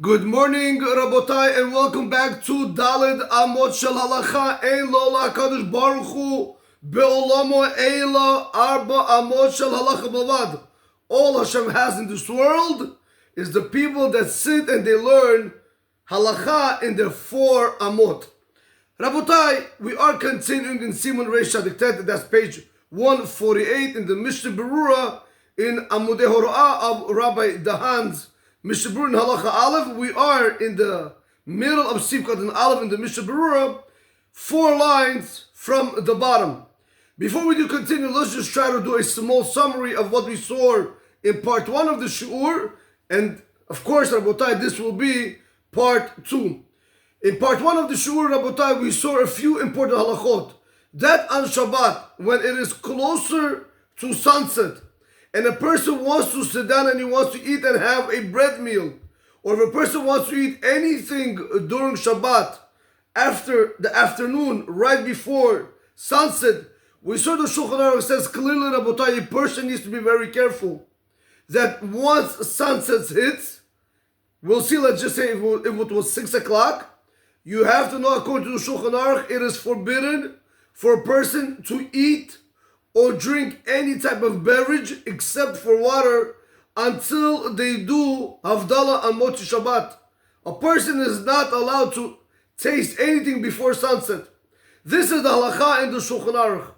Good morning, Rabotai, and welcome back to Daled Amot Shel Halacha. Ein lo la'akadosh baruch hu be'olamo eila arba Amot Shel Halacha bavad. All Hashem has in this world is the people that sit and they learn Halacha in their 4 Amot. Rabotai, we are continuing in Siman Reish Shadiktet, that's page 148 in the Mishnah Berurah in Amudei Hora'ah of Rabbi Dahan's Mishnah Berurah in Halacha Aleph. We are in the middle of Sivkat and Aleph in the Mishnah Berurah, 4 lines from the bottom. Before we do continue, let's just try to do a small summary of what we saw in part 1 of the Shi'ur, and of course, Rabotai, this will be part 2. In part 1 of the Shi'ur, Rabotai, we saw a few important halachot. That on Shabbat, when it is closer to sunset, and a person wants to sit down and he wants to eat and have a bread meal, or if a person wants to eat anything during Shabbat, after the afternoon, right before sunset, we saw the Shulchan Aruch says clearly, Rabotai, a person needs to be very careful that once sunset hits, we'll see, let's just say if it was 6 o'clock, you have to know, according to the Shulchan Aruch, it is forbidden for a person to eat or drink any type of beverage except for water until they do Havdalah on Motzi Shabbat. A person is not allowed to taste anything before sunset. This is the halacha in the Shulchan Aruch.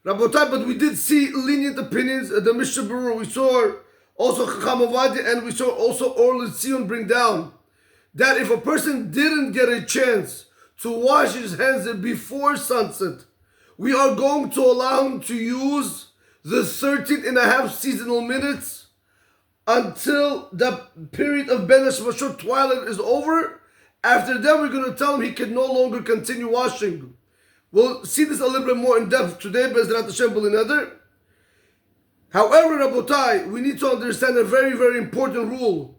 Rabotai, but we did see lenient opinions at the Mishnah Berurah. We saw also Chacham Ovadia, and we saw also Or L'Tzion bring down that if a person didn't get a chance to wash his hands before sunset, we are going to allow him to use the 13 and a half seasonal minutes until the period of Ben Hashmashot twilight is over. After that, we're going to tell him he can no longer continue washing. We'll see this a little bit more in depth today, Bezrat Hashem B'Lineder. However, Rabotai, we need to understand a very, very important rule.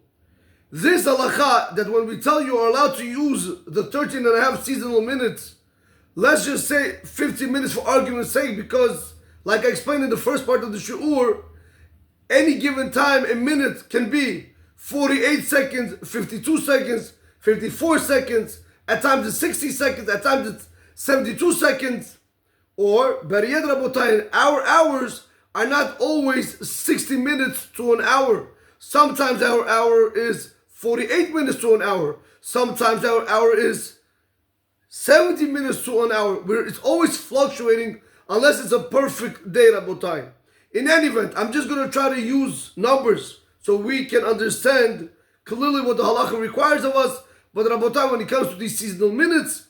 This halacha, that when we tell you are allowed to use the 13 and a half seasonal minutes, let's just say 15 minutes for argument's sake, because like I explained in the first part of the Shi'ur, any given time, a minute can be 48 seconds, 52 seconds, 54 seconds, at times it's 60 seconds, at times it's 72 seconds, or better yet, Rabotai, our hours are not always 60 minutes to an hour. Sometimes our hour is 48 minutes to an hour. Sometimes our hour is 70 minutes to an hour, where it's always fluctuating unless it's a perfect day, Rabotai. In any event, I'm just going to try to use numbers so we can understand clearly what the halacha requires of us. But Rabotai, when it comes to these seasonal minutes,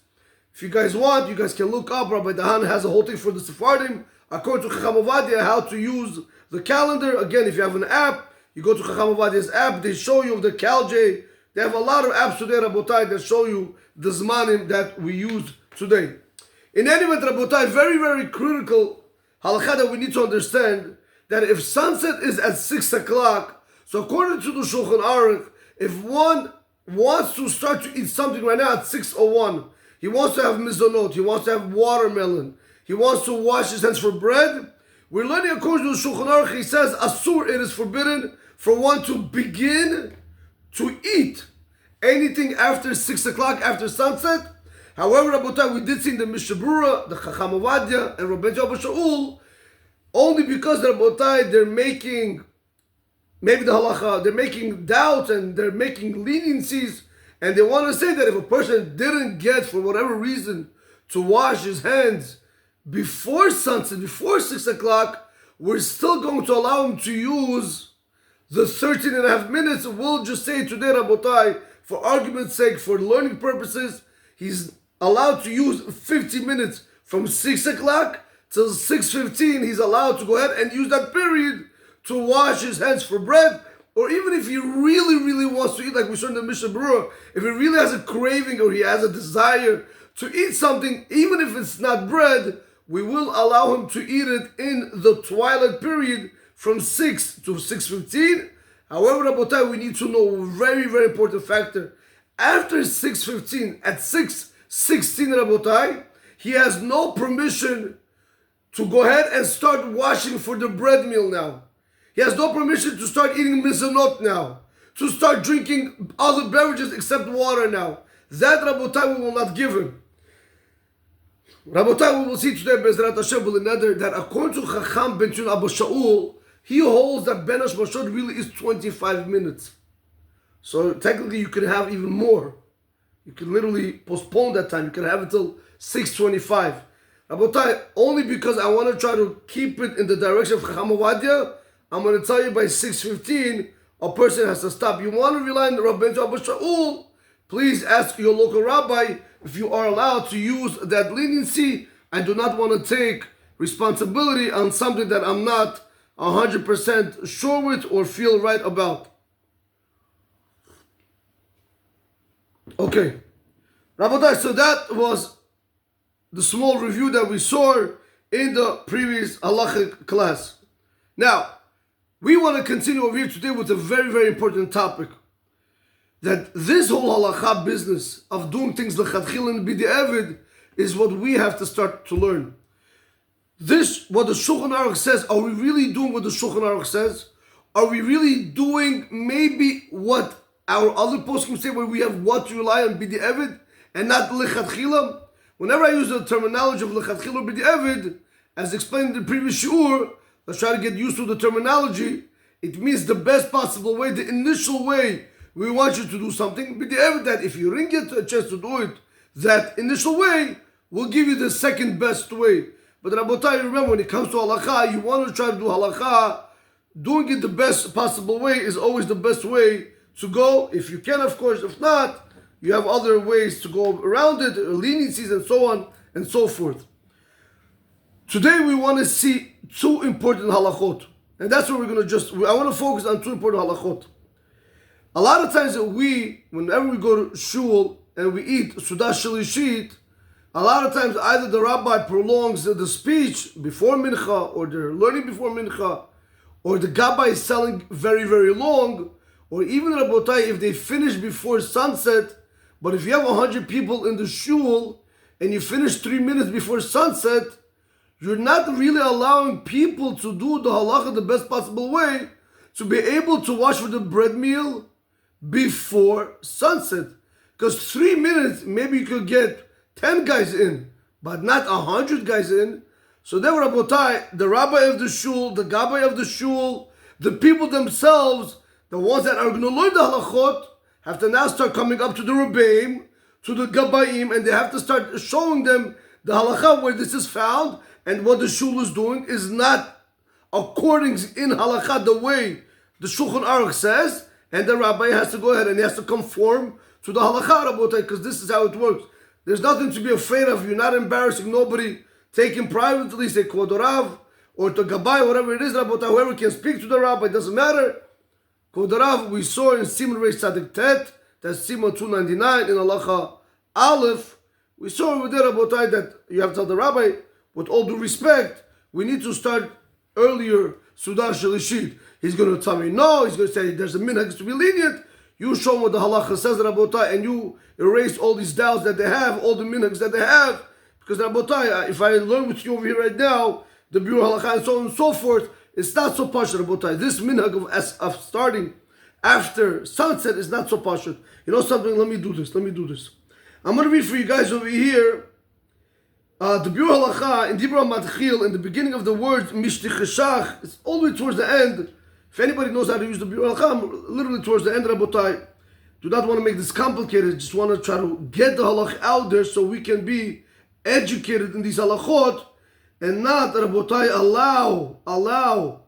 if you guys want, you guys can look up. Rabbi Dahan has a whole thing for the Sephardim, according to Chacham Ovadia, how to use the calendar. Again, if you have an app, you go to Chacham Ovadia's app, they show you the CalJ. They have a lot of apps today, Rabotai, that show you the Zmanim that we use today. In any event, Rabotai, very, very critical halakha that we need to understand, that if sunset is at 6 o'clock, so according to the Shulchan Aruch, if one wants to start to eat something right now at 6:01, he wants to have mizonot, he wants to have watermelon, he wants to wash his hands for bread, we're learning according to the Shulchan Aruch, he says, Asur, it is forbidden for one to begin to eat anything after 6 o'clock, after sunset. However, Rabotai, we did see in the Mishnah Berurah, the Chacham Ovadia and Rabbi Shaul, only because Rabotai, they're making, maybe the halacha, they're making doubts and they're making leniencies, and they want to say that if a person didn't get, for whatever reason, to wash his hands before sunset, before 6 o'clock, we're still going to allow him to use the 13 and a half minutes. We'll just say today, Rabotai, for argument's sake, for learning purposes, he's allowed to use 50 minutes from 6 o'clock till 6:15. He's allowed to go ahead and use that period to wash his hands for bread. Or even if he really, really wants to eat, like we saw in the Mishnah Berurah, if he really has a craving or he has a desire to eat something, even if it's not bread, we will allow him to eat it in the twilight period from 6 to 6:15. However, Rabotai, we need to know a very, very important factor. After 6:15, at 6:16, Rabotai, he has no permission to go ahead and start washing for the bread meal now. He has no permission to start eating mizonot now. to start drinking other beverages except water now. That Rabotai we will not give him. Rabotai, we will see today Bezrat Hashem that according to Chacham ben Tun Abu Shaul, he holds that Ben Hashmashot really is 25 minutes. So technically you can have even more. You can literally postpone that time. You can have it till 6:25. Rabotai, only because I want to try to keep it in the direction of Chacham Ovadia, I'm going to tell you by 6:15, a person has to stop. You want to rely on the Rabbi Abu Shaul, please ask your local rabbi if you are allowed to use that leniency. I do not want to take responsibility on something that I'm not 100% sure with or feel right about. Okay, Rabotai, so that was the small review that we saw in the previous halachic class. Now, we want to continue over here today with a very, very important topic. That this whole halacha business of doing things l'chadchil and b'di'evid is what we have to start to learn. This, what the Shulchan Aruch says, are we really doing what the Shulchan Aruch says? Are we really doing maybe what our other poskim say, where we have what to rely on b'di'evid and not l'chadchila? Whenever I use the terminology of l'chadchila or b'di'evid, as explained in the previous shiur, let's try to get used to the terminology. It means the best possible way, the initial way we want you to do something. B'di'evid, that if you didn't get a chance to do it that initial way, we'll give you the second best way. But Rabotai, remember, when it comes to halacha, you want to try to do halacha, doing it the best possible way is always the best way to go. If you can, of course. If not, you have other ways to go around it, leniencies and so on and so forth. Today we want to see two important halachot. And that's what we're going to I want to focus on two important halachot. A lot of times whenever we go to shul and we eat Sudah Shalishit, a lot of times either the rabbi prolongs the speech before mincha, or they're learning before mincha, or the gabbai is selling very, very long, or even Rabotai, if they finish before sunset. But if you have 100 people in the shul and you finish 3 minutes before sunset, you're not really allowing people to do the halacha the best possible way, to be able to wash for the bread meal before sunset. Because 3 minutes, maybe you could get 10 guys in, but not 100 guys in. So then, Rabotai, the rabbi of the shul, the gabbai of the shul, the people themselves, the ones that are going to learn the halachot, have to now start coming up to the Rebbeim, to the Gabbaim, and they have to start showing them the halacha where this is found, and what the shul is doing is not according in halacha the way the Shulchan Aruch says, and the rabbi has to go ahead and he has to conform to the halacha, Rabotai, because this is how it works. There's nothing to be afraid of. You're not embarrassing nobody. Take him privately, say Kvod Rav, or to Gabbai, whatever it is, Rabotai, whoever can speak to the rabbi, it doesn't matter. Kvod Rav, we saw in Siman Reish Tzadik Tet, that's Siman 299 in Halacha Aleph. We saw over there, Rabotai, that you have to tell the rabbi, with all due respect, we need to start earlier Sudah Shalishit. He's going to tell me no, he's going to say there's a minhag to be lenient. You show them what the halacha says, Rabotai, and you erase all these doubts that they have, all the minhags that they have. Because Rabotai, if I learn with you over here right now, the Biur Halacha and so on and so forth, it's not so pashut, Rabotai. This minhag of starting after sunset is not so pashut. You know something? Let me do this. I'm going to read for you guys over here the Biur Halacha in Dibra Matchil, in the beginning of the words Mishticheshach. It's all the way towards the end. If anybody knows how to use the Biur Halacha, literally towards the end, Rabotai, do not want to make this complicated. Just want to try to get the halach out there so we can be educated in these halachot, and not, Rabotai, allow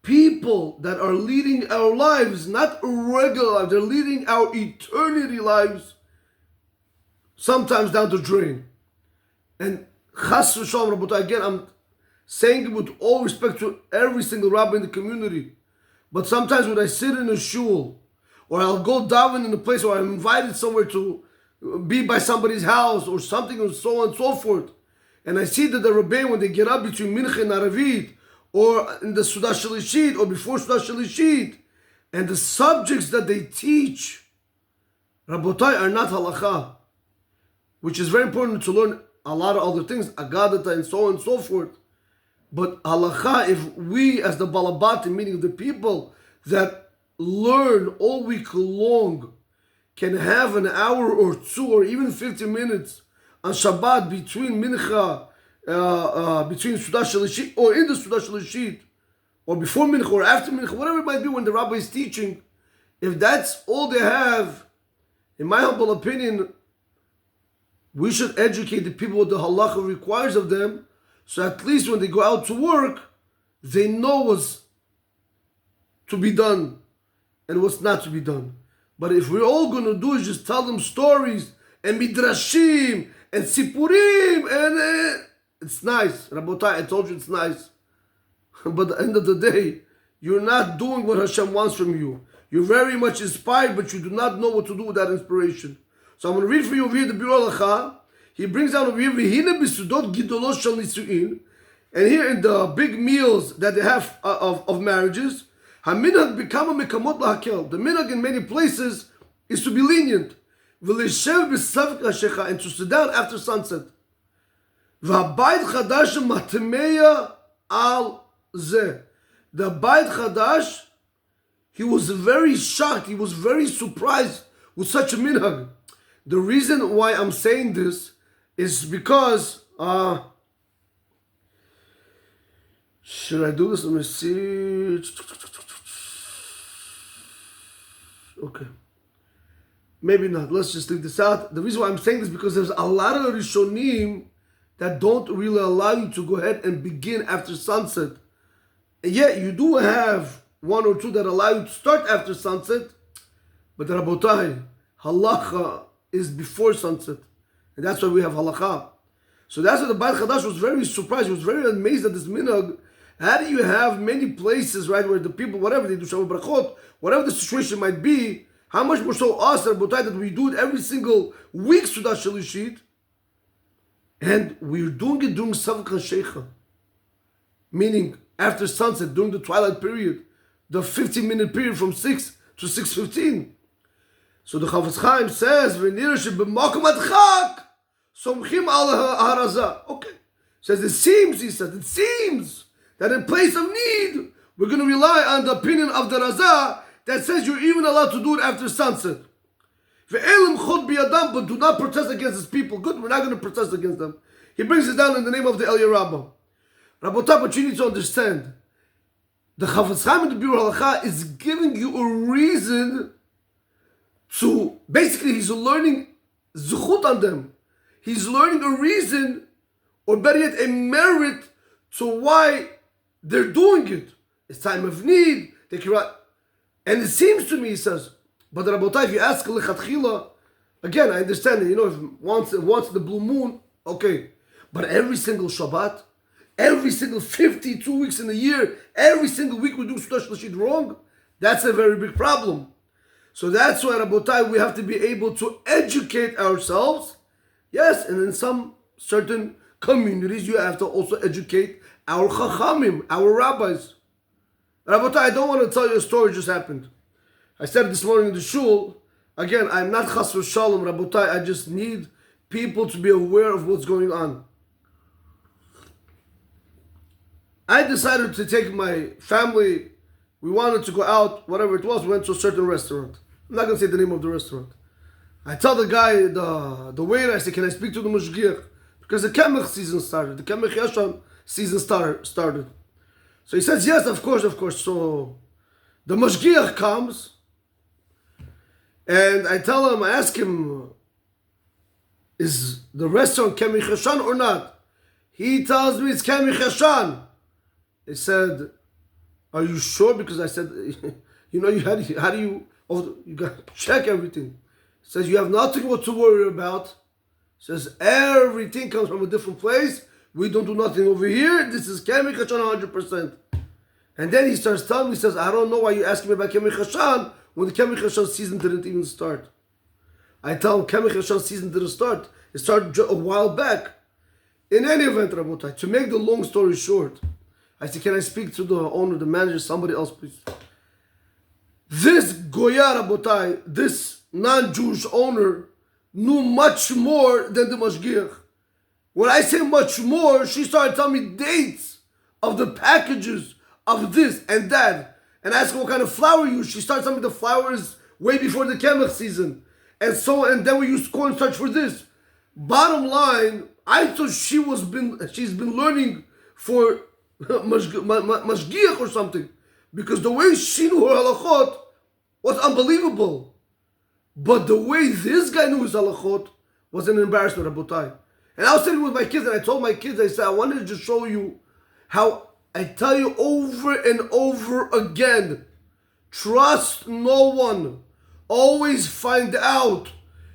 people that are leading our lives, not regular lives, they're leading our eternity lives, sometimes down the drain. And chas v'shalom, Rabotai, again, I'm saying it with all respect to every single rabbi in the community. But sometimes when I sit in a shul, or I'll go daven in a place, or I'm invited somewhere to be by somebody's house, or something, and so on and so forth, and I see that the Rebbe, when they get up between Mincha and Aravit, or in the Sudah Shalishit, or before Sudah Shalishit, and the subjects that they teach, Rabotai, are not halacha, which is very important to learn a lot of other things, Agadata, and so on and so forth. But halacha, if we as the balabati, meaning the people that learn all week long can have an hour or two or even 15 minutes on Shabbat between Mincha, between Sudah Shalishit or in the Sudah Shalishit, or before Mincha or after Mincha, whatever it might be when the rabbi is teaching, if that's all they have, in my humble opinion, we should educate the people what the halacha requires of them, so at least when they go out to work, they know what's to be done and what's not to be done. But if we're all going to do is just tell them stories and midrashim and sipurim, and it's nice. Rabotai, I told you it's nice. But at the end of the day, you're not doing what Hashem wants from you. You're very much inspired, but you do not know what to do with that inspiration. So I'm going to read for you over here the Biur Halacha. He brings down over here, V'hine b'sudot gidolos shel nisuin. And here in the big meals that they have of marriages, Haminhag b'kama mekamot lahakel. The minhag in many places is to be lenient. V'leishev b'savik hashecha, and to sit down after sunset. V'habayit chadash matmeya al zeh. The Bayit Chadash, he was very shocked, he was very surprised with such a minhag. The reason why I'm saying this is because, should I do this? Let me see. Okay. Maybe not. Let's just leave this out. The reason why I'm saying this is because there's a lot of Rishonim that don't really allow you to go ahead and begin after sunset. And yet you do have one or two that allow you to start after sunset. But Rabotai, Halacha is before sunset. And that's why we have Halacha. So that's why the Bayit Chadash was very surprised. He was very amazed at this minhag. How do you have many places, right, where the people, whatever they do, Shabbat Brachot, whatever the situation might be, how much more so us, Rabotai, that we do it every single week, Sudah Shalishit, and we're doing it during Savak HaSheikha. Meaning, after sunset, during the twilight period, the 15-minute period from 6 to 6:15. So the Chafetz Chaim says, "V'nira sheb'makom adchak somchim al haraza." Okay, says it seems. He says it seems that in place of need, we're going to rely on the opinion of the Raza that says you're even allowed to do it after sunset. Ve'elim chod biyadam, but do not protest against his people. Good, we're not going to protest against them. He brings it down in the name of the Eliyah Rabbah. Rabotai, but you need to understand, the Chafetz Chaim in the Biur Halacha is giving you a reason to, basically he's learning zuchut on them. He's learning a reason, or better yet, a merit to why they're doing it. It's time of need, they can write. And it seems to me, he says, but Rabotai, if you ask lechatchila, again, I understand it, if once the blue moon, okay. But every single Shabbat, every single 52 weeks in a year, every single week we do Sudah Shalishit wrong, that's a very big problem. So that's why, Rabotai, we have to be able to educate ourselves. Yes, and in some certain communities, you have to also educate our chachamim, our rabbis. Rabotai, I don't want to tell you a story just happened. I said this morning in the shul, again, I'm not chas v'shalom, Rabotai, I just need people to be aware of what's going on. I decided to take my family, we wanted to go out, whatever it was, we went to a certain restaurant. I'm not going to say the name of the restaurant. I tell the guy, the waiter, I say, can I speak to the mashgiach? Because the Kemech season started, the Kemech Yashan season started. So he says, yes, of course. So the mashgiach comes, and I tell him, I ask him, is the restaurant Kemech Yashan or not? He tells me it's Kemech Yashan. He said, are you sure? Because I said, how do you got to check everything. He says, you have nothing what to worry about. He says, everything comes from a different place. We don't do nothing over here. This is Kemech Hashan 100%. And then he starts telling me, he says, I don't know why you're asking me about Kemech Hashan when the Kemech Hashan season didn't even start. I tell him, Kemech Hashan season didn't start. It started a while back. In any event, Rabotai, to make the long story short, I said, can I speak to the owner, the manager, somebody else, please? This Goya, Rabotai, this non-Jewish owner, knew much more than the mashgiach. When I say much more, she started telling me dates of the packages of this and that. and ask her what kind of flour you use. She starts telling me the flour is way before the kemach season. And then we use cornstarch for this. Bottom line, I thought she's been learning for mashgiach or something. Because the way she knew her halachot was unbelievable. But the way this guy knew his halachot was an embarrassment, Rabotai. And I was sitting with my kids and I told my kids, I said, I wanted to just show you how I tell you over and over again, trust no one. Always find out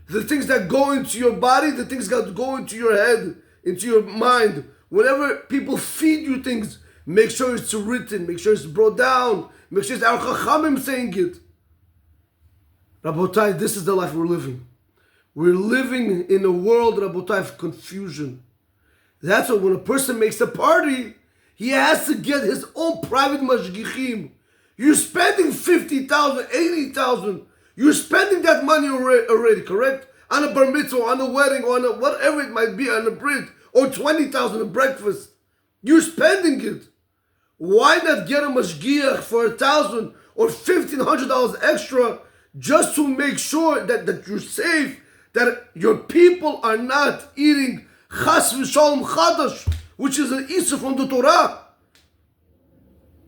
the things that go into your body, the things that go into your head, into your mind. Whenever people feed you things, make sure it's written, make sure it's brought down, make sure it's our Chachamim saying it. Rabotai, this is the life we're living. We're living in a world, Rabotai, of confusion. That's why when a person makes a party, he has to get his own private mashgichim. You're spending 50,000, 80,000. You're spending that money already, correct? On a bar mitzvah, on a wedding, on a whatever it might be, on a brit, or 20,000 a breakfast. You're spending it. Why not get a mashgiach for $1,000 or $1,500 extra just to make sure that you're safe, that your people are not eating chas v'shalom chadash, which is an issue from the Torah.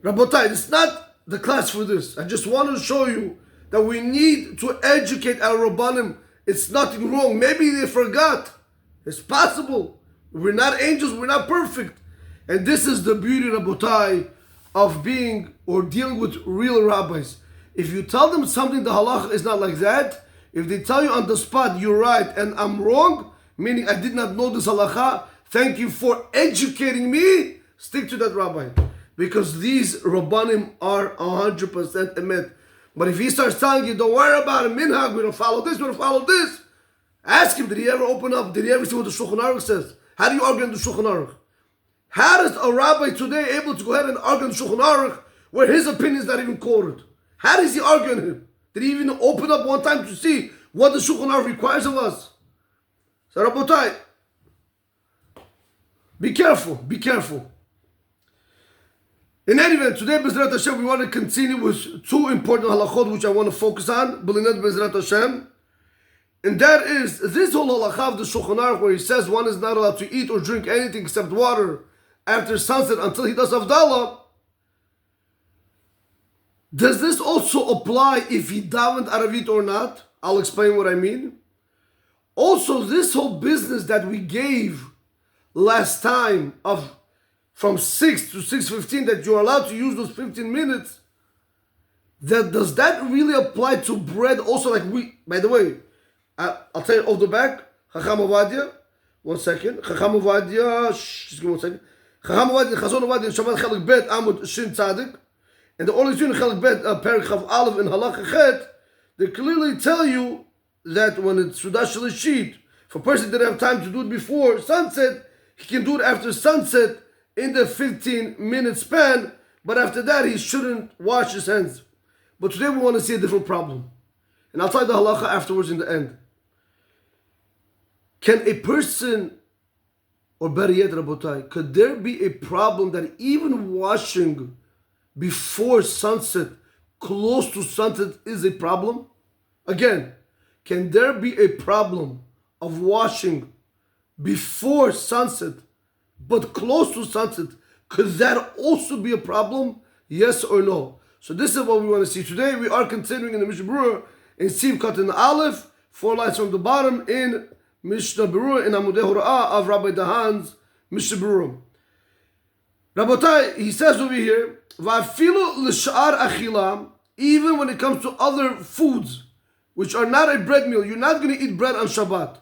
Rabotai, it's not the class for this. I just wanted to show you that we need to educate our Rabbanim. It's nothing wrong. Maybe they forgot. It's possible. We're not angels. We're not perfect. And this is the beauty, Rabotai, of being or dealing with real rabbis. If you tell them something, the halacha is not like that. If they tell you on the spot, you're right and I'm wrong, meaning I did not know this halacha, thank you for educating me, stick to that rabbi. Because these rabbanim are 100% emet. But if he starts telling you, don't worry about it, minhag, we don't follow this, we don't follow this, ask him, did he ever open up, did he ever see what the Shulchan Aruch says? How do you argue in the Shulchan Aruch? How is a rabbi today able to go ahead and argue in the Shulchan Aruch where his opinion is not even quoted? How does he argue on him? Did he even open up one time to see what the Shulchan Aruch requires of us? So Rabotai, be careful, be careful. In any event, today, Bezrat Hashem, we want to continue with two important halachot which I want to focus on, B'linet Bezrat Hashem. And that is, this whole halacha of the Shulchan Aruch where he says one is not allowed to eat or drink anything except water after sunset until he does Havdalah. Does this also apply if he davened Aravit or not? I'll explain what I mean. Also, this whole business that we gave last time of from 6 to 6:15 that you're allowed to use those 15 minutes, does that really apply to bread also? Like by the way, I'll tell you off the back, Chacham Ovadia, 1 second, Chacham Ovadia, just give me 1 second, Chacham Ovadia, Chazon Ovadia, Shabbat Chelek Bet, Amot Shin Tzadik, and the only thing Chelek Bet, Perek Chav Aleph in Halacha Chet, they clearly tell you that when it's Sudah Shalishit, if a person didn't have time to do it before sunset, he can do it after sunset in the 15-minute span, but after that he shouldn't wash his hands. But today we want to see a different problem. And I'll tell you the halacha afterwards in the end. Can a person, or better yet, Rabotai, could there be a problem that even washing before sunset, close to sunset, is a problem? Again, can there be a problem of washing before sunset, but close to sunset? Could that also be a problem? Yes or no? So this is what we want to see today. We are continuing in the Mishnah Berurah in Siv Katan Aleph, 4 lines from the bottom in Mishnah Berurah in Amudei Hora'ah of Rabbi Dahan's Mishnah Berurah. Rabotai, he says over here, Va'afilu l'sha'ar achilam, even when it comes to other foods, which are not a bread meal, you're not going to eat bread on Shabbat.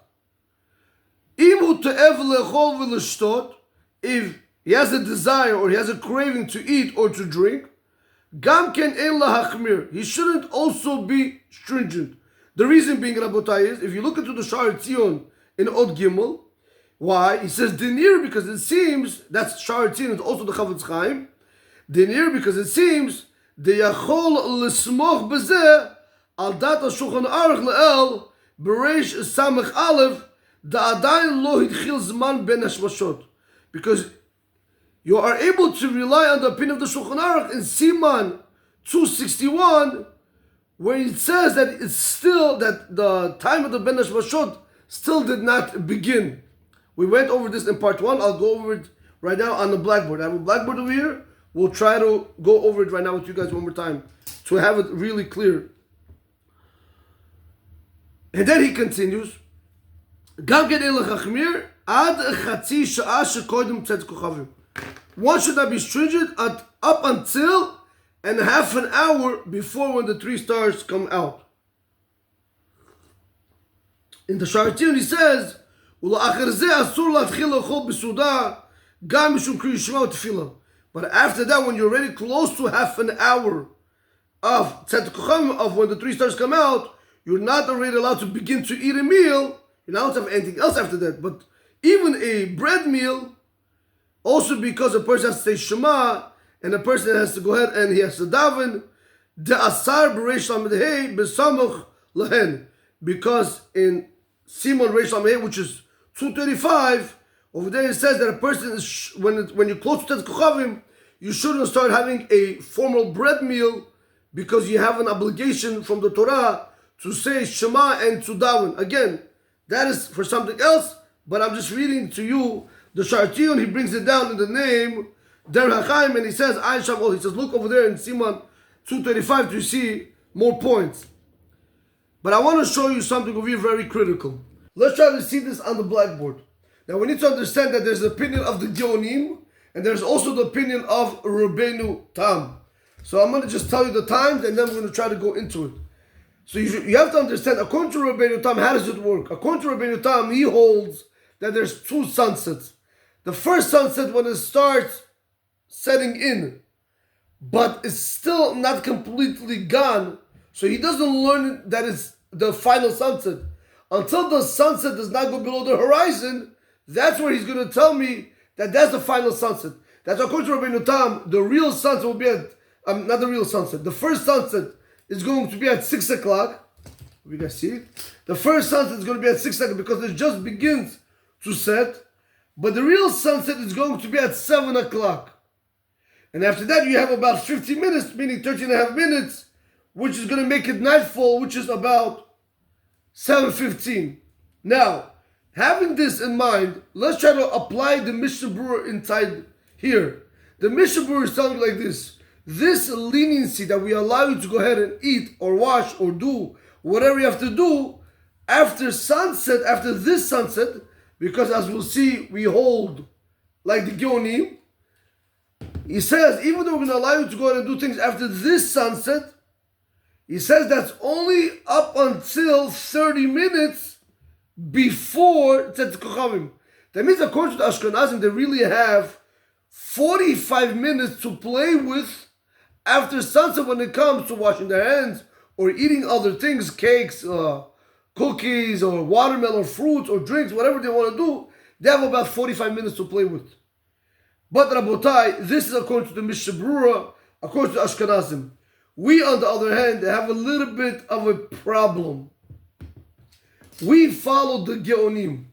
Im te'ev lechol v'l'shtot, if he has a desire or he has a craving to eat or to drink, gam ken ein lahachmir, he shouldn't also be stringent. The reason being, Rabotai, is if you look into the Sha'ar Tzion in Od Gimel, why? He says dinir because it seems, that's Sha'ar Tzion, it's also the Chavetz Chaim, dinir because it seems, de yachol l'smoch bezeh, al dat ha-Shulchan Aruch le'el, bereish samech aleph, da adayin lo hitchil zman ben hashmashot. Because you are able to rely on the opinion of the Shulchan Aruch in Siman 261, where it says that it's still, that the time of the Ben Hashmashot still did not begin. We went over this in part 1. I'll go over it right now on the blackboard. I have a blackboard over here. We'll try to go over it right now with you guys one more time to have it really clear. And then he continues, one should not be stringent up until and half an hour before when the 3 stars come out. In the Shartiyon he says, but after that, when you're already close to half an hour of Tzedek Kochavim, of when the 3 stars come out, you're not already allowed to begin to eat a meal. You're not allowed to have anything else after that. But even a bread meal, also because a person has to say Shema, and a person has to go ahead and he has to daven, de'asar b'reish lamedhei b'samuch lahen. Because in Siman reish lamedhei, which is 235, over there it says that a person is, when you're close to Tzedek Kochavim, you shouldn't start having a formal bread meal because you have an obligation from the Torah to say Shema and to daven. Again, that is for something else, but I'm just reading to you the Shartiyon. He brings it down in the name Rav Chaim, and he says, he says, look over there in Siman 235 to see more points. But I want to show you something over here very critical. Let's try to see this on the blackboard. Now we need to understand that there's the opinion of the Geonim, and there's also the opinion of Rabbeinu Tam. So I'm going to just tell you the times, and then we're going to try to go into it. So you have to understand, according to Rabbeinu Tam, how does it work? According to Rabbeinu Tam, he holds that there's 2 sunsets. The first sunset when it starts setting in, but it's still not completely gone. So he doesn't learn that it's the final sunset. Until the sunset does not go below the horizon, that's where he's going to tell me that that's the final sunset. That's according to Rabbeinu Tam, the real sunset will be at, not the real sunset, the first sunset is going to be at 6 o'clock. You guys see it? The first sunset is going to be at 6 o'clock because it just begins to set. But the real sunset is going to be at 7 o'clock. And after that, you have about 50 minutes, meaning 13 and a half minutes, which is going to make it nightfall, which is about 7:15. Now, having this in mind, let's try to apply the Mishnah Berurah inside here. The Mishnah Berurah is telling you like this. This leniency that we allow you to go ahead and eat or wash or do whatever you have to do after sunset, after this sunset, because as we'll see, we hold like the Geonim. He says, even though we're going to allow you to go ahead and do things after this sunset, he says that's only up until 30 minutes before Tzedek Kochavim. That means according to the Ashkenazim, they really have 45 minutes to play with after sunset when it comes to washing their hands or eating other things, cakes, cookies, or watermelon, fruits, or drinks, whatever they want to do. They have about 45 minutes to play with. But Rabotai, this is according to the Mishnah Berurah, according to Ashkenazim. We, on the other hand, have a little bit of a problem. We follow the Geonim,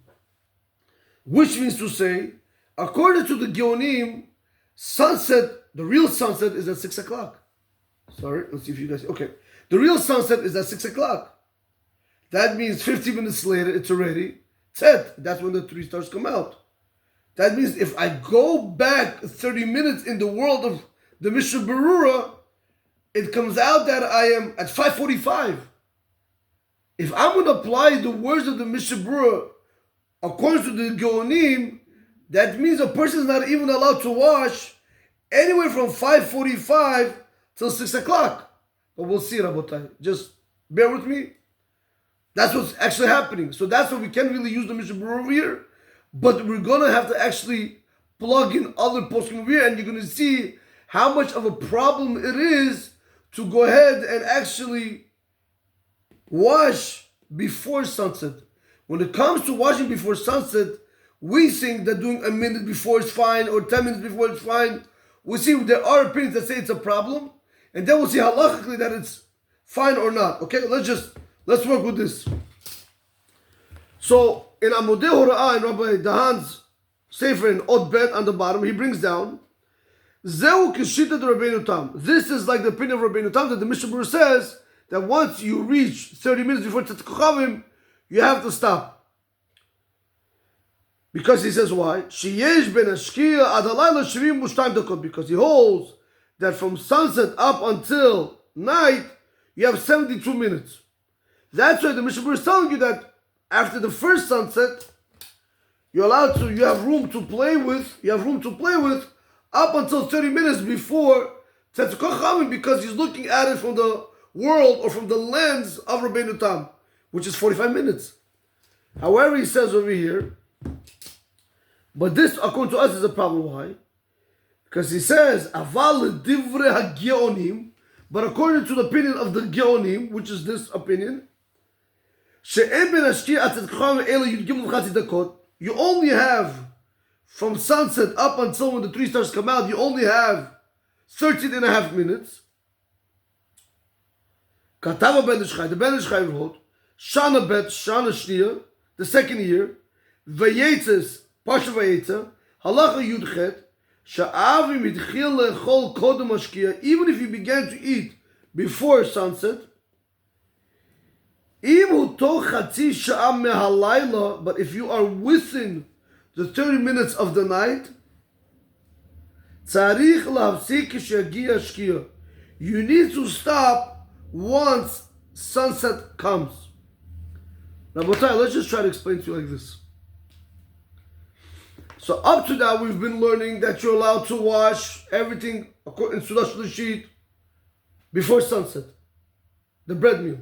which means to say, according to the Geonim, sunset, the real sunset is at 6 o'clock. Sorry, let's see if you guys, okay. The real sunset is at 6 o'clock. That means 50 minutes later, it's already set. That's when the 3 stars come out. That means if I go back 30 minutes in the world of the Mishnah Berurah, it comes out that I am at 5:45. If I'm going to apply the words of the Mishnah Berurah according to the Geonim, that means a person is not even allowed to wash anywhere from 5:45 till 6 o'clock. But we'll see, Rabotai. Just bear with me. That's what's actually happening. So that's why we can't really use the Mishnah Berurah over here. But we're going to have to actually plug in other poskim over here, and you're going to see how much of a problem it is to go ahead and actually wash before sunset. When it comes to washing before sunset, we think that doing a minute before is fine or 10 minutes before is fine. We see there are opinions that say it's a problem, and then we'll see halachically that it's fine or not. Okay, let's work with this. So in Amodei Hora'ah, in Rabbi Dahan's Sefer in Od Bet on the bottom, he brings down Zeu kishita de Rabbeinu Tam. This is like the opinion of Rabbeinu Tam that the Mishnah Berurah says that once you reach 30 minutes before Tzat Kochavim, you have to stop. Because he says why? Sheyesh ben Ashkia ad halayla 72 dakot. Because he holds that from sunset up until night, you have 72 minutes. That's why the Mishnah Berurah is telling you that after the first sunset, you have room to play with. You have room to play with up until 30 minutes before Tzat Kochavim, because he's looking at it from the world or from the lens of Rabbeinu Tam, which is 45 minutes. However, he says over here, but this, according to us, is a problem. Why? Because he says, Aval divre ha-geonim, but according to the opinion of the Geonim, which is this opinion, she'en ben ashki atzat kochavim ela yud gimel v'chatzi dakot, you only have, from sunset up until when the 3 stars come out, you only have 13 and a half minutes. Katava ben Ish Chai, the Ben Ish Chai wrote, Shana bet, Shana Shnia, the second year, Vayetzes, Pasha Vayetza, Halacha Yudchet, Sha'avi mitchil lechol kodem ashkia, even if you began to eat before sunset, Imu toch chatzi sha'a mehalayla, but if you are within the 30 minutes of the night, tzarich la'hafsik she'yagia shkia, you need to stop once sunset comes. Rabotai, let's just try to explain to you like this. So up to now, we've been learning that you're allowed to wash everything according to the sheet before sunset. The bread meal.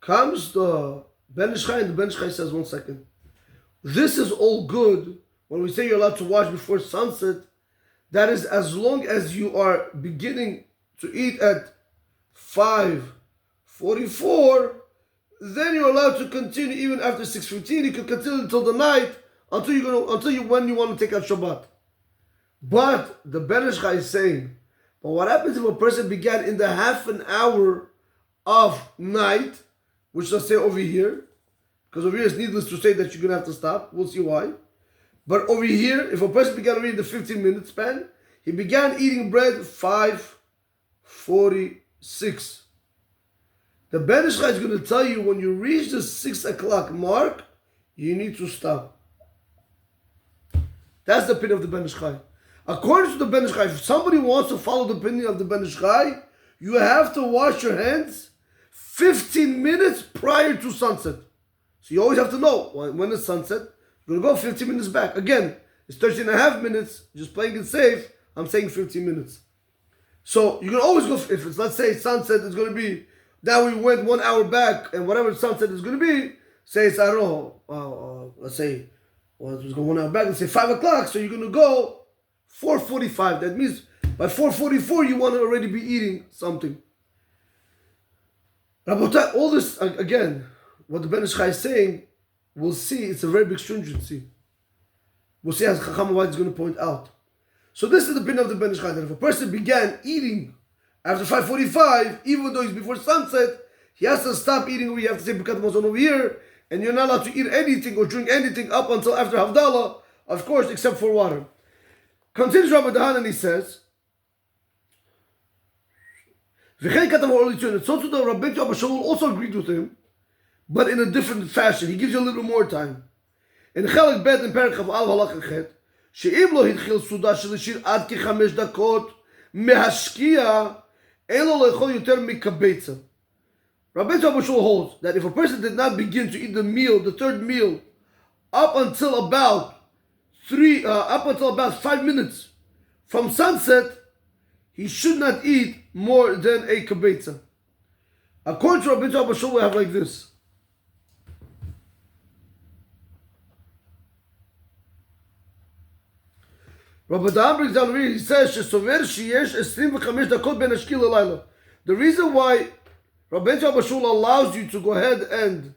Comes the Ben Ish Chai, and the Ben Ish Chai says, 1 second. This is all good when we say you're allowed to wash before sunset. That is as long as you are beginning to eat at 5:44, then you're allowed to continue even after 6:15. You can continue until the night, when you want to take out Shabbat. But the Ben Ish Chai is saying, but what happens if a person began in the half an hour of night, which let's say over here, because over here it's needless to say that you're going to have to stop. We'll see why. But over here, if a person began already in the 15-minute span, he began eating bread 5:46. The Ben Ish Chai is going to tell you when you reach the 6 o'clock mark, you need to stop. That's the opinion of the Ben Ish Chai. According to the Ben Ish Chai, if somebody wants to follow the opinion of the Ben Ish Chai, you have to wash your hands 15 minutes prior to sunset. So you always have to know when it's sunset, you're going to go 15 minutes back. Again, it's 13 and a half minutes, just playing it safe. I'm saying 15 minutes. So you can always go, if it's, let's say sunset is going to be, now we went 1 hour back, and whatever sunset is going to be, say it's, I don't know, let's say, let's go 1 hour back, let's say 5 o'clock, so you're going to go 4:45. That means by 4:44 you want to already be eating something. Rabotai, all this, again, what the Ben Ish Chai is saying, we'll see, it's a very big stringency. We'll see as Chacham Avad is going to point out. So this is the opinion of the Ben Ish Chai, that if a person began eating after 5:45, even though it's before sunset, he has to stop eating. We have to say Birkat Hamazon over here, and you're not allowed to eat anything or drink anything up until after Havdalah, of course, except for water. Continues Rabbi Dahan, and he says, so too the Rabbi Abba Shaul also agreed with him, but in a different fashion. He gives you a little more time. In Chelek Bet in Perek Chav Al Halacha Chet, she'im lo hitchil suda shelishir ad ke-5 dakot mehashkia ein lo lechol yoter mikabetza. Rabbi Abba Shaul holds that if a person did not begin to eat the meal, the third meal, up until about 5 minutes from sunset, he should not eat more than a kabetza. According to Rabbi Abba Shaul, we have like this. Rabbi Dahan brings down here, he says, the reason why Rabbi Abba Shaul allows you to go ahead and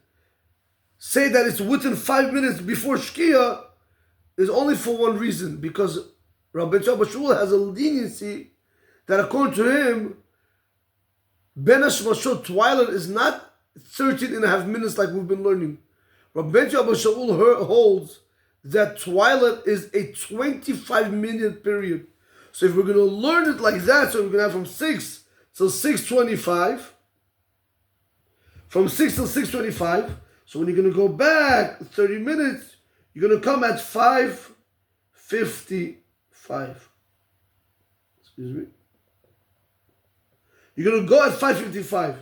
say that it's within 5 minutes before Shkia is only for one reason, because Rabbi Abba Shaul has a leniency that according to him, Ben Hashmashot, twilight, is not 13 and a half minutes like we've been learning. Rabbi Abba Shaul holds that twilight is a 25-minute period. So if we're going to learn it like that, so we're going to have from 6 till 6:25. From 6 till 6:25. So when you're going to go back 30 minutes, you're going to come at 5:55. Excuse me. You're going to go at 5:55.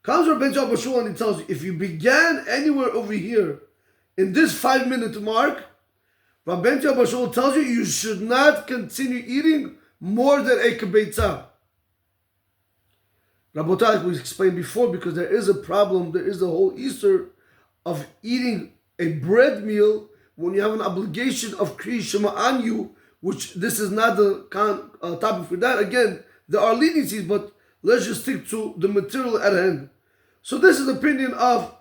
Comes Rabbi Bashul and he tells you, if you began anywhere over here in this 5-minute mark, Rabbi Bashul tells you should not continue eating more than a kibbetzah. Rabotai, like we explained before, because there is a problem, there is the whole Easter of eating a bread meal when you have an obligation of Kriya Shema on you, which this is not the topic for that. Again, there are leniencies, but let's just stick to the material at hand. So this is the opinion of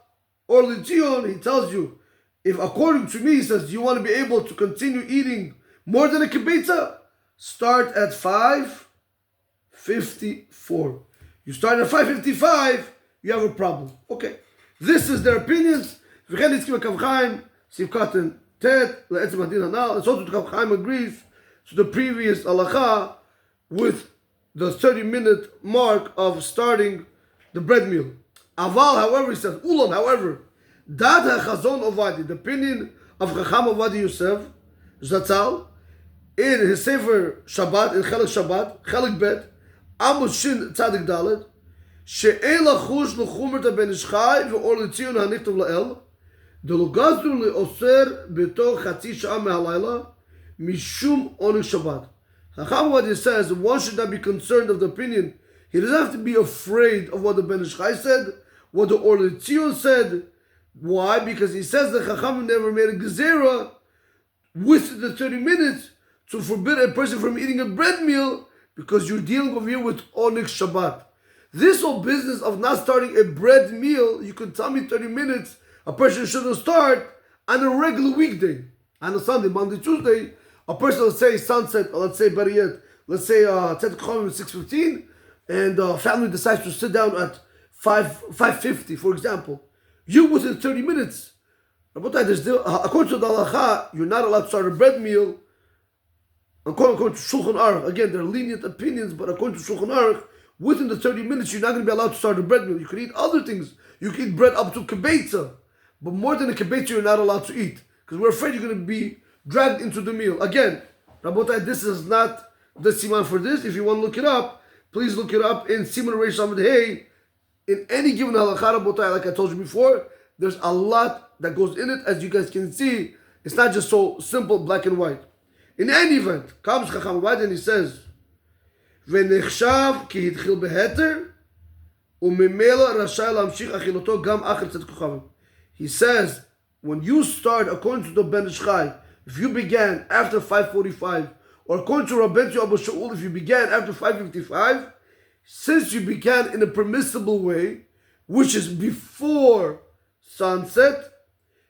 Orli Tzion. He tells you, if according to me, he says, you want to be able to continue eating more than a kibbetzah, start at 5:54. You start at 5:55, you have a problem. Okay. This is their opinions. It's also Rav Chaim agrees to the previous halacha with the 30-minute mark of starting the bread meal. Aval, however, he says, Ulam, however, that Chazon Ovadi, the opinion of Chacham Ovadi Yosef, Zatzal, in his Sefer Shabbat, in Chelik Shabbat, Chelik Bet, Amot Shin Tzadik Dalet, she'en lachush l'chumer ben Ish Chai ve'or l'tzion hanichtov la'el, דלא גזרו לאוסר בתוך חצי שעה מהלילה משום עונג שבת. Chacham what he says, one should not be concerned of the opinion. He doesn't have to be afraid of what the Ben Ish Chai said, what the Or L'Tzion said. Why? Because he says that Chacham never made a gezerah with the 30 minutes to forbid a person from eating a bread meal, because you're dealing over here with Oneg Shabbat. This whole business of not starting a bread meal, you can tell me 30 minutes, a person shouldn't start on a regular weekday. On a Sunday, Monday, Tuesday, a person, let's say sunset, or let's say better yet, let's say Tzedek Chomim at 6:15, and family decides to sit down at 5:50, for example. You within 30 minutes. According to the Halacha, you're not allowed to start a bread meal. According to Shulchan Aruch, again, there are lenient opinions, but according to Shulchan Aruch, within the 30 minutes, you're not going to be allowed to start a bread meal. You can eat other things. You can eat bread up to kibbetzah, but more than a kibbetzah, you're not allowed to eat, because we're afraid you're going to be dragged into the meal. Again, Rabotai, this is not the Siman for this. If you want to look it up, please look it up in Siman Reish Lamed Hey. In any given halacha, Rabotai, like I told you before, there's a lot that goes in it. As you guys can see, it's not just so simple, black and white. In any event, comes Chacham White and he says, "V'nechshav ki hitchil beheter, u'mimela rashay lamshich achiloto gam acher tzedek kochavim." He says, when you start, according to the Ben Ish Chai, if you began after 5:45, or according to Rabbi Abu Shaul, if you began after 5:55, since you began in a permissible way, which is before sunset,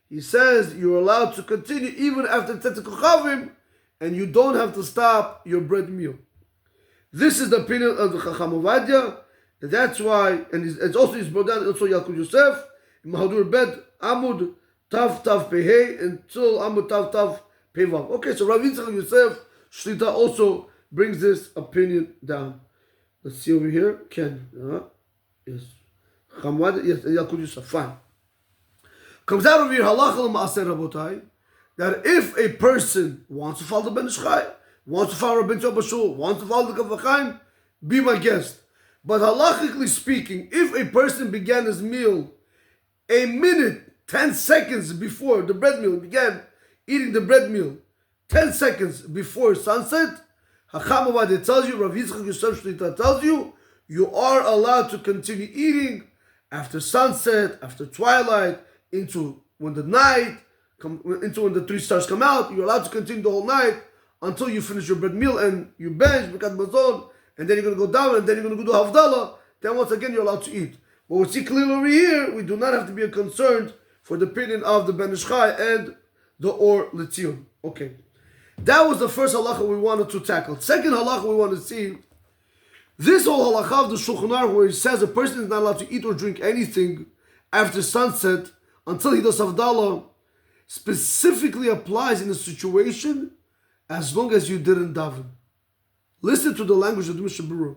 he says you're allowed to continue even after Tzedek Kochavim, and you don't have to stop your bread meal. This is the opinion of the Chacham Ovadia, and that's why, and it's also his brother, also Yalkut Yosef, in Mahadur Bet, Amud Tav Tav Pehei, until Amud Tav Tav Pevav. Okay, so Rav Yitzchak Yosef Shlita also brings this opinion down. Let's see over here. Ken, yes, Chacham Ovadia, yes, Yalkut Yosef. Fine. Comes out of here Halacha l'Maaser Rabotai, that if a person wants to follow the Ben Ish Chai, wants to follow Rabbi Bashul, wants to follow the Rav Chaim, be my guest. But halachically speaking, if a person began his meal a minute, 10 seconds before the bread meal, began eating the bread meal 10 seconds before sunset, Chacham Ovadia tells you, Rav Yitzchak Yosef Shlita tells you, you are allowed to continue eating after sunset, after twilight, into when the night, into when the 3 stars come out. You're allowed to continue the whole night until you finish your bread meal and you bench, Birkat Mazon, and then you're going to go down, and then you're going to go do Havdalah. Then once again, you're allowed to eat. But we see clearly over here, we do not have to be concerned for the opinion of the Ben Ish Chai and the Or L'Tzion. Okay. That was the first halacha we wanted to tackle. Second halacha we want to see, this whole halacha of the Shulchan Aruch, where it says a person is not allowed to eat or drink anything after sunset until he does Havdalah, specifically applies in a situation as long as you didn't daven. Listen to the language of the Mishnah Berurah.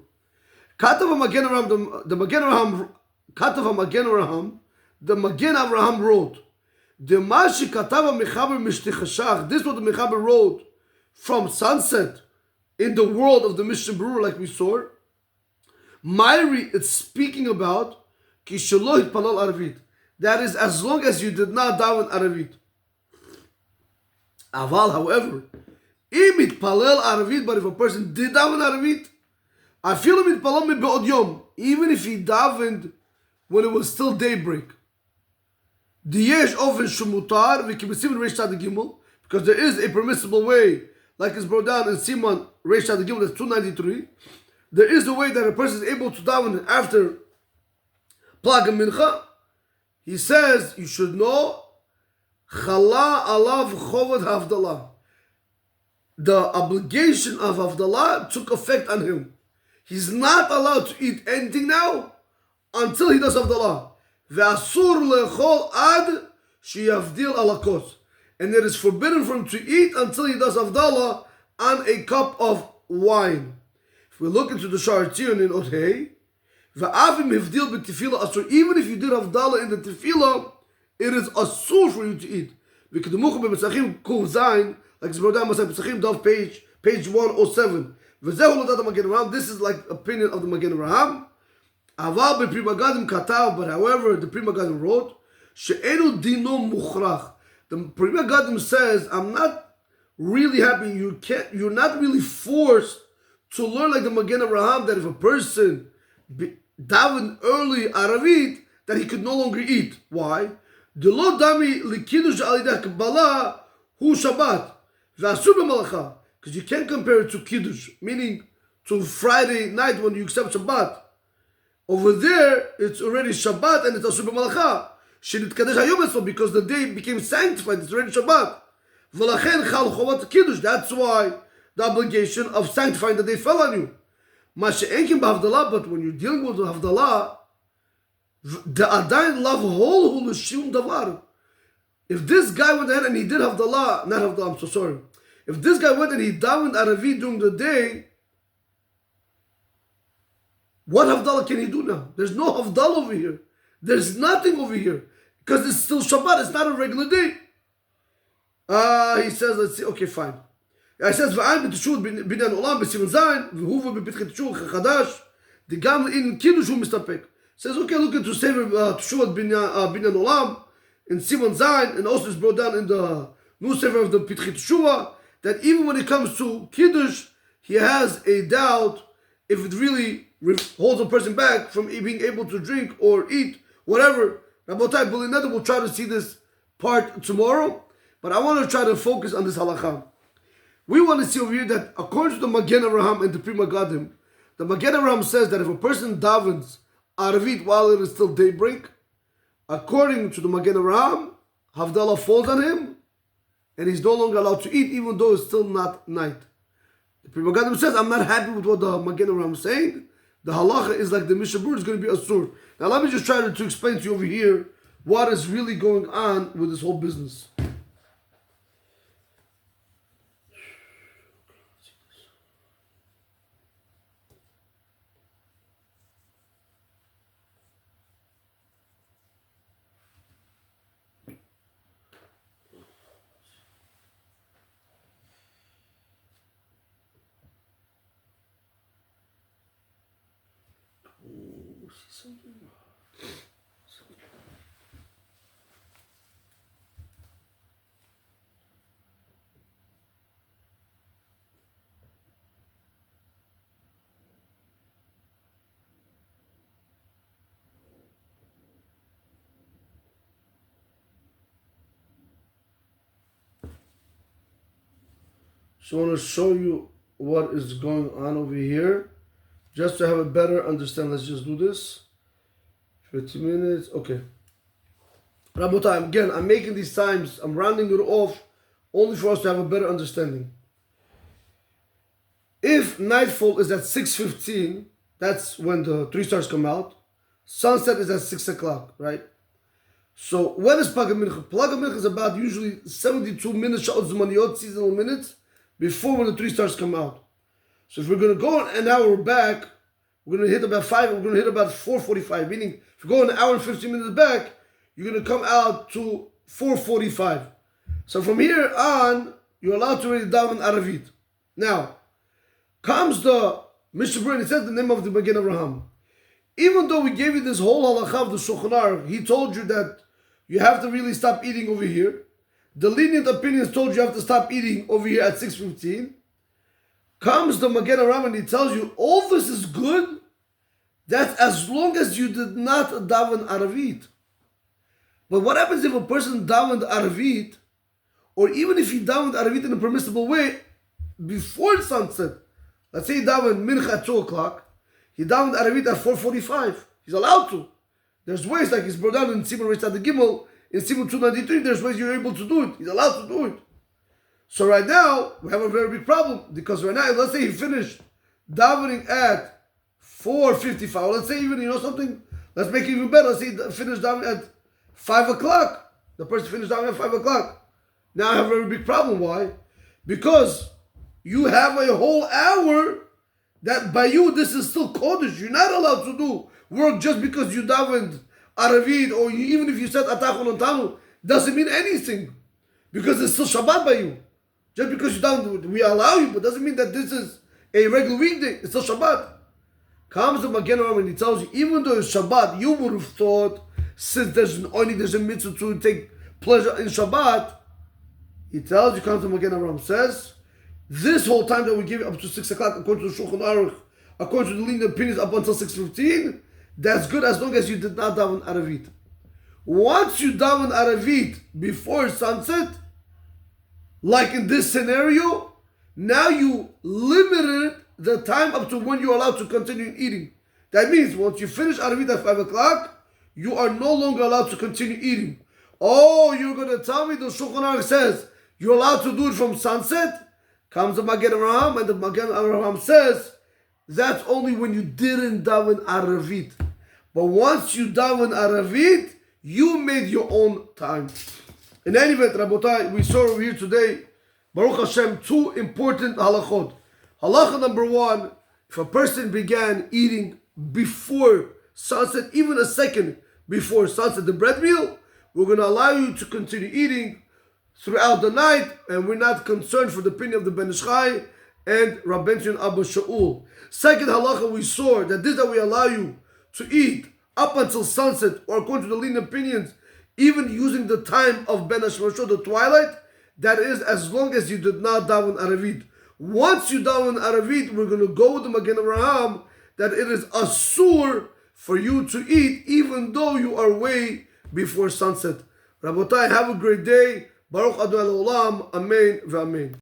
Katav Magen Avraham, the Magen Avraham, Katav Magen Avraham, the Magen Avraham wrote, the Mashi Katav Mechaber Mishtichashach. This is what the Mechaber wrote from sunset in the world of the Mishnah Berurah, like we saw. Myri, it's speaking about Kishelo Hitpalal Aravit. That is, as long as you did not daven Aravit. Aval, however, Im Hitpalal Aravit, but if a person did daven Aravit, Afilu Mitpalal Mi Be'od Yom, even if he davened when it was still daybreak. Diyesh Ofen Shumutar, Vikibisim Reish Tzad Gimel, because there is a permissible way, like it's brought down in Siman Reish Tzad Gimel, that's 293. There is a way that a person is able to daven after Plag and Mincha. He says you should know Chala Alav Chovot Havdalah. The obligation of Havdalah took effect on him. He's not allowed to eat anything now until he does Havdalah. Ve'asur lechol ad sheyavdil alakos. And it is forbidden for him to eat until he does Havdalah on a cup of wine. If we look into the Shar Tzion in Othei, ve'avim hivdil b'tefillah asur. Even if you did Havdalah in the tefillah, it is asur for you to eat. V'kedemuchu b'Pesachim Kuv Zayin, like it's brought down Masay Pesachim Dov page 107. V'zehu l'dat Magen Avraham. This is like opinion of the Magen Avraham. Aval b'Pri Megadim katav, but however the Pri Megadim wrote, she'enu dino muchrach. The Pri Megadim says, I'm not really happy. You're not really forced to learn like the Magen Avraham that if a person davened early Aravit, that he could no longer eat. Why? The lo dami likidush alidah kabbalah hu Shabbat v'asur b'malacha. Because you can't compare it to kiddush, meaning to Friday night when you accept Shabbat. Over there, it's already Shabbat and it's asur b'malacha. Shenitkadesh hayom etzlo, because the day became sanctified. It's already Shabbat. V'lachen chal chovat kiddush. That's why the obligation of sanctifying the day fell on you. Mashe'enkim b'havdalah, but when you're dealing with havdalah, the adayin lav hol hu l'shum davar. If this guy went ahead and he did havdalah, not havdalah, I'm so sorry. If this guy went and he davened Aravit during the day, what havdalah can he do now? There's no havdalah over here. There's nothing over here. Because it's still Shabbat, it's not a regular day. He says, let's see, okay, fine. He says, V'ayim b'teshuvah binyan olam b'siman zayin, v'huva b'pitchet teshuvah chadash, d'gam in kiddush hu mistapek. Says, okay, look into Sefer Teshuvah binyan olam, in Siman zayin, and also it's brought down in the new Sefer of the Pitchet Teshuvah, that even when it comes to kiddush, he has a doubt if it really holds a person back from being able to drink or eat, whatever. Rabotai, we'll try to see this part tomorrow, but I want to try to focus on this halacha. We want to see over here that according to the Magen Avraham and the Pri Megadim, the Magen Avraham says that if a person davens Aravit while it is still daybreak, according to the Magen Avraham, Havdalah falls on him, and he's no longer allowed to eat even though it's still not night. The Pri Megadim says, I'm not happy with what the Magen Avraham is saying. The halacha is like the Mishnah Berurah is going to be asur. Now let me just try to explain to you over here what is really going on with this whole business. So I want to show you what is going on over here, just to have a better understanding. Let's just do this. 50 minutes, okay. Rabotai, again, I'm making these times, I'm rounding it off only for us to have a better understanding. If nightfall is at 6:15, that's when the 3 stars come out. Sunset is at 6 o'clock, right? So when is Plag Mincha? Plag Mincha is about usually 72 minutes, seasonal minutes, before when the 3 stars come out. So if we're going to go an hour back, we're going to hit about 4:45. Meaning, if you go an hour and 15 minutes back, you're going to come out to 4:45. So from here on, you're allowed to read daven Aravit. Now, comes the Mishnah Berurah, it says the name of the Magen Avraham. Even though we gave you this whole halacha of the Shulchan Aruch, he told you that you have to really stop eating over here. The lenient opinions told you have to stop eating over here at 6:15. Comes the Magen Avraham and he tells you all this is good. That's as long as you did not daven Aravit. But what happens if a person davened Aravit, or even if he davened Aravit in a permissible way before sunset? Let's say he davened Mincha at 2 o'clock. He davened Aravit at 4:45. He's allowed to. There's ways, like he's brought down in Siman the Gimel, in Siman 293, there's ways you're able to do it. He's allowed to do it. So right now, we have a very big problem, because right now, let's say he finished davening at 4:55. Let's say even, something, let's make it even better. Let's say he finished davening at 5 o'clock. The person finished davening at 5 o'clock. Now I have a very big problem. Why? Because you have a whole hour that by you, this is still Kodesh. You're not allowed to do work just because you davened Aravit, or even if you said Atachon Ontanu, doesn't mean anything. Because it's still Shabbat by you. Just because you davened, we allow you, but doesn't mean that this is a regular weekday. It's still Shabbat. Comes the Magen Avraham and he tells you, even though it's Shabbat, you would have thought, since there's a mitzvah to take pleasure in Shabbat, he tells you, comes the Magen Avraham says, this whole time that we give up to 6 o'clock, according to the Shulchan Aruch, according to the lenient opinions up until 6:15, that's good as long as you did not daven Aravit. Once you daven Aravit before sunset, like in this scenario, now you limited the time up to when you're allowed to continue eating. That means once you finish Aravit at 5 o'clock, you are no longer allowed to continue eating. Oh, you're going to tell me the Shulchan Aruch says you're allowed to do it from sunset? Comes the Magen Avraham, and the Magen Avraham says that's only when you didn't daven Aravit. But once you daven Aravit, you made your own time. In any event, Rabotai, we saw over here today, Baruch Hashem, 2 important halachot. Halacha number 1, if a person began eating before sunset, even a second before sunset, the bread meal, we're going to allow you to continue eating throughout the night, and we're not concerned for the opinion of the Ben Ish Chai and Rabbeinu Abba Shaul. Second halacha, we saw that this that we allow you to eat up until sunset, or according to the lenient opinions, even using the time of Ben Hashemashah, the twilight, that is as long as you did not daven Aravit. Once you daven Aravit, we're going to go with the Magen Avraham that it is asur for you to eat, even though you are way before sunset. Rabotai, have a great day. Baruch Adonai Olam. Amen v'amen.